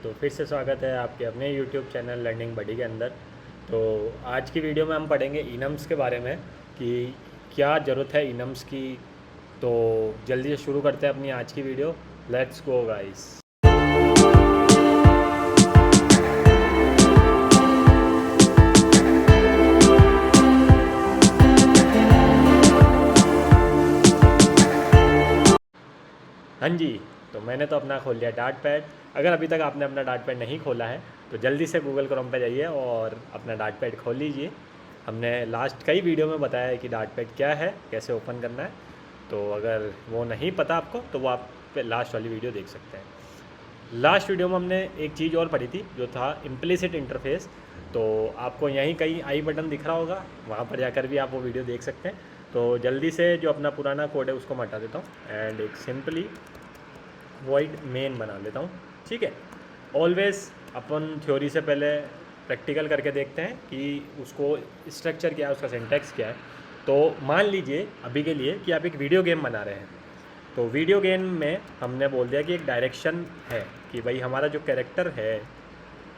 तो फिर से स्वागत है आपके अपने YouTube चैनल लर्निंग बडी के अंदर। तो आज की वीडियो में हम पढ़ेंगे इनम्स के बारे में कि क्या ज़रूरत है इनम्स की। तो जल्दी से शुरू करते हैं अपनी आज की वीडियो। Let's go guys. हाँ जी, तो मैंने तो अपना खोल लिया डार्ट पैड। अगर अभी तक आपने अपना डार्ट पैड नहीं खोला है तो जल्दी से गूगल क्रोम पे जाइए और अपना डार्ट पैड खोल लीजिए। हमने लास्ट कई वीडियो में बताया है कि डार्ट पैड क्या है, कैसे ओपन करना है। तो अगर वो नहीं पता आपको तो वो आप लास्ट वाली वीडियो देख सकते हैं। लास्ट वीडियो में हमने एक चीज़ और पढ़ी थी जो था इम्प्लिसिट इंटरफेस। तो आपको यहीं कहीं आई बटन दिख रहा होगा, वहाँ पर जाकर भी आप वो वीडियो देख सकते हैं। तो जल्दी से जो अपना पुराना कोड है उसको मैं हटा देता हूँ एंड एक सिंपली वॉइड मेन बना लेता हूँ। ठीक है, ऑलवेज अपन थ्योरी से पहले प्रैक्टिकल करके देखते हैं कि उसको स्ट्रक्चर क्या है, उसका सिंटैक्स क्या है। तो मान लीजिए अभी के लिए कि आप एक वीडियो गेम बना रहे हैं। तो वीडियो गेम में हमने बोल दिया कि एक डायरेक्शन है कि भाई हमारा जो कैरेक्टर है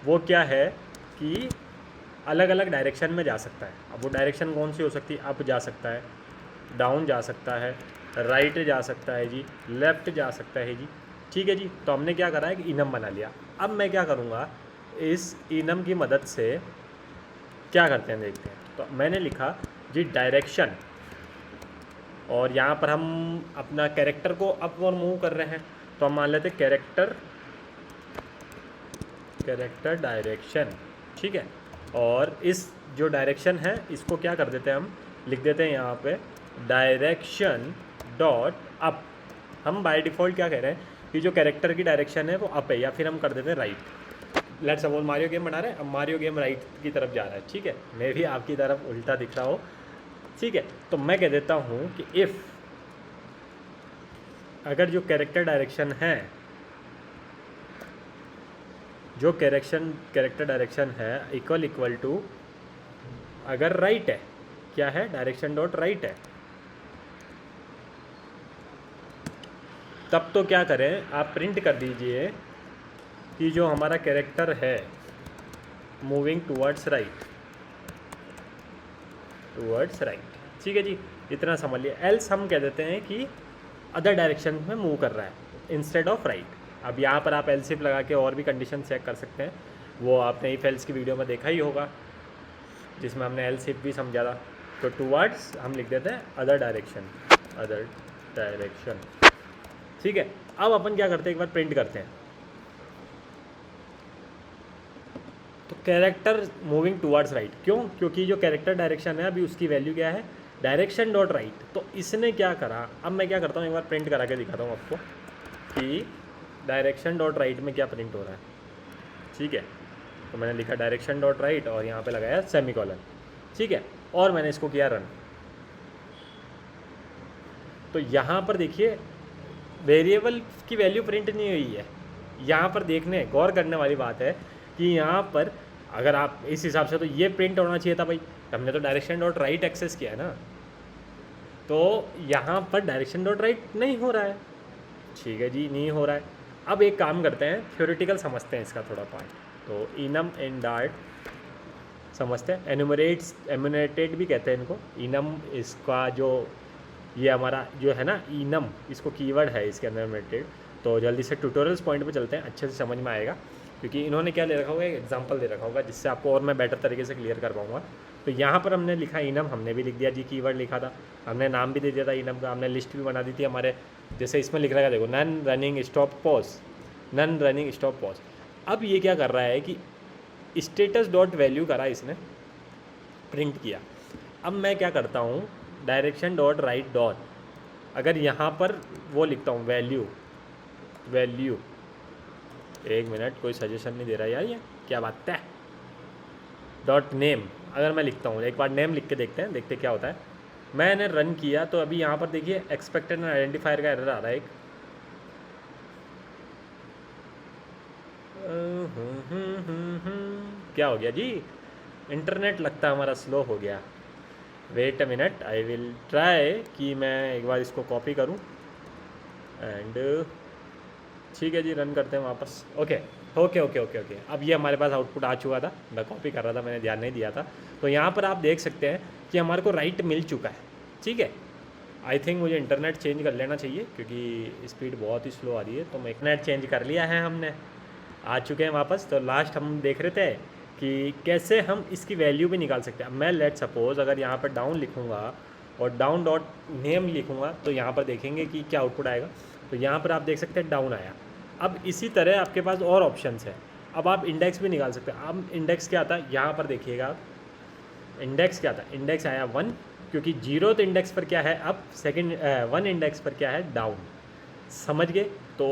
वो क्या है कि अलग अलग डायरेक्शन में जा सकता है। अब वो डायरेक्शन कौन सी हो सकती है? अप जा सकता है, डाउन जा सकता है, राइट जा सकता है जी, लेफ़्ट जा सकता है जी। ठीक है जी, तो हमने क्या करा है कि इनम बना लिया। अब मैं क्या करूँगा, इस इनम की मदद से क्या करते हैं देखते हैं। तो मैंने लिखा जी डायरेक्शन, और यहाँ पर हम अपना कैरेक्टर को अप और मूव कर रहे हैं। तो हम मान लेते हैं कैरेक्टर डायरेक्शन। ठीक है, और इस जो डायरेक्शन है इसको क्या कर देते हैं, हम लिख देते हैं यहाँ पे डायरेक्शन डॉट अप। हम बाय डिफ़ॉल्ट क्या कह रहे हैं कि जो कैरेक्टर की डायरेक्शन है वो अप है, या फिर हम कर देते हैं right. Let's suppose Mario game बना रहे हैं, अब मारियो गेम राइट की तरफ जा रहा है। ठीक है, मैं भी आपकी तरफ उल्टा दिख रहा हो। ठीक है, तो मैं कह देता हूँ कि इफ़ अगर जो कैरेक्टर डायरेक्शन है, जो कैरेक्टर डायरेक्शन है इक्वल टू अगर राइट है, क्या है, डायरेक्शन डॉट राइट है, तब तो क्या करें, आप प्रिंट कर दीजिए कि जो हमारा कैरेक्टर है मूविंग टूवर्ड्स राइट। ठीक है जी, इतना समझ लिया। एल्स हम कह देते हैं कि अदर डायरेक्शन में मूव कर रहा है इंस्टेड ऑफ राइट। अब यहाँ पर आप एल्स इफ लगा के और भी कंडीशन चेक कर सकते हैं। वो आपने इफ एल्स की वीडियो में देखा ही होगा जिसमें हमने एल्स इफ भी समझा था। तो टूवर्ड्स हम लिख देते हैं अदर डायरेक्शन। ठीक है, अब अपन क्या करते हैं, एक बार प्रिंट करते हैं। तो कैरेक्टर मूविंग टुवर्ड्स राइट, क्यों? क्योंकि जो कैरेक्टर डायरेक्शन है अभी उसकी वैल्यू क्या है, डायरेक्शन डॉट राइट। तो इसने क्या करा, अब मैं क्या करता हूँ, एक बार प्रिंट करा के दिखाता हूँ आपको कि डायरेक्शन डॉट राइट में क्या प्रिंट हो रहा है। ठीक है, तो मैंने लिखा डायरेक्शन डॉट राइट और यहाँ पे लगाया सेमीकोलन। ठीक है, और मैंने इसको किया रन। तो यहाँ पर देखिए वेरिएबल की वैल्यू प्रिंट नहीं हुई है। यहाँ पर देखने गौर करने वाली बात है कि यहाँ पर अगर आप इस हिसाब से, तो ये प्रिंट होना चाहिए था भाई, हमने तो डायरेक्शन डॉट राइट एक्सेस किया है ना। तो यहाँ पर डायरेक्शन डॉट राइट नहीं हो रहा है। ठीक है जी, नहीं हो रहा है। अब एक काम करते हैं, थ्योरेटिकल समझते हैं इसका थोड़ा पार्ट। तो इनम एंड डार्ट समझते हैं। एमुनेटेड भी कहते हैं इनको। इनम इसका जो ये हमारा जो है ना इनम, इसको कीवर्ड है इसके अंदर एमुनेटेड। तो जल्दी से ट्यूटोरियल्स पॉइंट पे चलते हैं, अच्छे से समझ में आएगा क्योंकि इन्होंने क्या ले रखा होगा, एक एग्जांपल दे रखा होगा जिससे आपको और मैं बेटर तरीके से क्लियर कर पाऊँगा। तो यहाँ पर हमने लिखा इनम, हमने भी लिख दिया जी, कीवर्ड लिखा था, हमने नाम भी दे दिया था इनम का, हमने लिस्ट भी बना दी थी हमारे। जैसे इसमें लिख रखा है, देखो, नन रनिंग स्टॉप पॉज। अब ये क्या कर रहा है कि स्टेटस डॉट वैल्यू करा इसने, प्रिंट किया। अब मैं क्या करता हूँ, डायरेक्शन डॉट राइट डॉट, अगर यहाँ पर वो लिखता हूँ वैल्यू, एक मिनट, कोई सजेशन नहीं दे रहा यार, ये क्या बात है, डॉट नेम, अगर मैं लिखता हूँ, एक बार नेम लिख के देखते क्या होता है। मैंने रन किया तो अभी यहाँ पर देखिए एक्सपेक्टेड एंड आइडेंटिफायर का एरर आ रहा है एक। क्या हो गया जी, इंटरनेट लगता है हमारा स्लो हो गया। Wait a minute, I will try कि मैं एक बार इसको कॉपी करूँ एंड ठीक है जी, रन करते हैं वापस। Okay, okay okay okay okay, अब ये हमारे पास आउटपुट आ चुका था, मैं कॉपी कर रहा था, मैंने ध्यान नहीं दिया था। तो यहाँ पर आप देख सकते हैं कि हमारे को राइट मिल चुका है। ठीक है, आई थिंक मुझे इंटरनेट चेंज कर लेना चाहिए क्योंकि स्पीड बहुत ही स्लो आ रही है। तो मैं इंटरनेट चेंज कर लिया है हमने, आ चुके हैं वापस। तो लास्ट हम देख रहे थे कि कैसे हम इसकी वैल्यू भी निकाल सकते हैं। मैं लेट सपोज अगर यहाँ पर डाउन लिखूँगा और डाउन डॉट नेम लिखूँगा तो यहाँ पर देखेंगे कि क्या आउटपुट आएगा। तो यहाँ पर आप देख सकते हैं डाउन आया। अब इसी तरह आपके पास और ऑप्शंस है। अब आप इंडेक्स भी निकाल सकते हैं। अब इंडेक्स क्या आता है, यहाँ पर देखिएगा आप, इंडेक्स क्या था, इंडेक्स आया 1, क्योंकि 0th इंडेक्स पर क्या है अब, सेकंड 1 इंडेक्स पर क्या है, डाउन। समझ गए। तो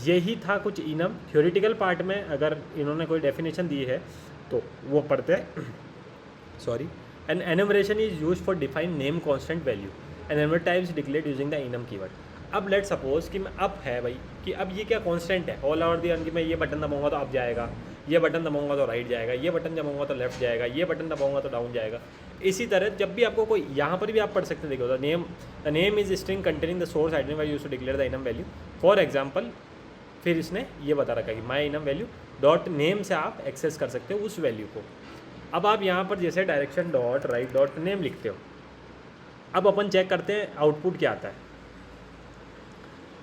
यही था कुछ इनम थ्योरेटिकल पार्ट में। अगर इन्होंने कोई डेफिनेशन दी है तो वो पढ़ते हैं। Sorry, an enumeration is use for define name constant value and number types declared using the enum keyword. अब लेट सपोज कि मैं अप है भाई, कि अब ये क्या कांस्टेंट है, ऑल ओवर दी अर्न, कि मैं ये बटन दबाऊंगा तो अप जाएगा, ये बटन दबाऊंगा तो राइट जाएगा, ये बटन दबाऊंगा तो लेफ्ट जाएगा, ये बटन दबाऊंगा तो डाउन जाएगा। इसी तरह जब भी आपको कोई, यहाँ पर भी आप पढ़ सकते हैं, देखो the name is string containing the source identifier used to declare the enum value. For example, फिर इसने ये बता रखा है कि my enum value dot name से आप एक्सेस कर सकते हो उस वैल्यू को। अब आप यहाँ पर जैसे direction dot right dot name लिखते हो, अब अपन चेक करते हैं आउटपुट क्या आता है।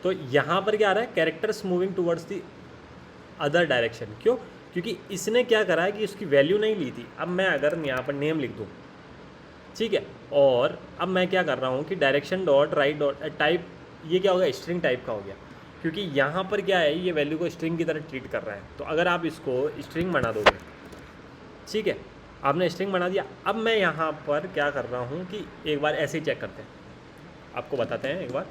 तो यहाँ पर क्या आ रहा है, characters moving towards the other direction. क्यों, क्योंकि इसने क्या करा है कि उसकी वैल्यू नहीं ली थी। अब मैं अगर यहाँ पर नेम लिख दूँ, ठीक है, और अब मैं क्या कर रहा हूँ कि direction dot right dot type, ये क्या हो गया, स्ट्रिंग टाइप का हो गया, क्योंकि यहाँ पर क्या है, ये वैल्यू को स्ट्रिंग की तरह ट्रीट कर रहा है। तो अगर आप इसको स्ट्रिंग बना दोगे, ठीक है, आपने स्ट्रिंग बना दिया। अब मैं यहाँ पर क्या कर रहा हूँ कि एक बार ऐसे ही चेक करते हैं, आपको बताते हैं एक बार,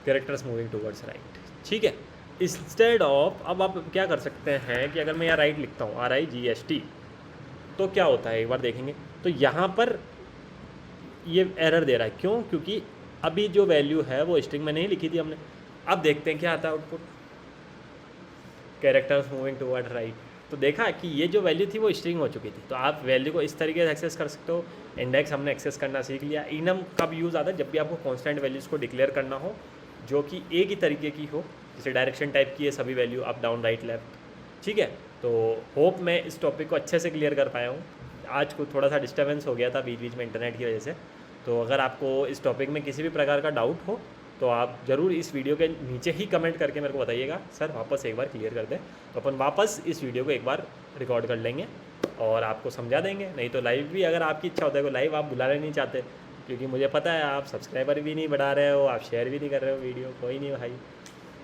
कैरेक्टर्स मूविंग टूवर्ड्स राइट, ठीक है। इंस्टेड ऑफ, अब आप क्या कर सकते हैं कि अगर मैं यहाँ राइट लिखता हूँ RIGST, तो क्या होता है एक बार देखेंगे। तो यहाँ पर ये एरर दे रहा है, क्यों, क्योंकि अभी जो वैल्यू है वो स्ट्रिंग में नहीं लिखी थी हमने। अब देखते हैं क्या आता है output, characters moving toward right. तो देखा कि ये जो वैल्यू थी वो स्ट्रिंग हो चुकी थी। तो आप वैल्यू को इस तरीके से एक्सेस कर सकते हो। इंडेक्स हमने एक्सेस करना सीख लिया। इनम कब यूज़ आता है, जब भी आपको कांस्टेंट वैल्यूज़ को डिक्लेयर करना हो जो कि एक ही तरीके की हो, जैसे डायरेक्शन टाइप की है सभी value, up down right left, ठीक है। तो होप मैं इस टॉपिक को अच्छे से क्लियर कर पाया हूँ। आज को थोड़ा सा डिस्टर्बेंस हो गया था बीच बीच में इंटरनेट की वजह से। तो अगर आपको इस टॉपिक में किसी भी प्रकार का डाउट हो तो आप ज़रूर इस वीडियो के नीचे ही कमेंट करके मेरे को बताइएगा, सर वापस एक बार क्लियर कर दें। तो अपन वापस इस वीडियो को एक बार रिकॉर्ड कर लेंगे और आपको समझा देंगे। नहीं तो लाइव भी अगर आपकी इच्छा होता है, को लाइव आप बुलाना नहीं चाहते, क्योंकि मुझे पता है आप सब्सक्राइबर भी नहीं बढ़ा रहे हो, आप शेयर भी नहीं कर रहे हो वीडियो, कोई नहीं भाई,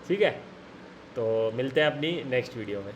ठीक है। तो मिलते हैं अपनी नेक्स्ट वीडियो में।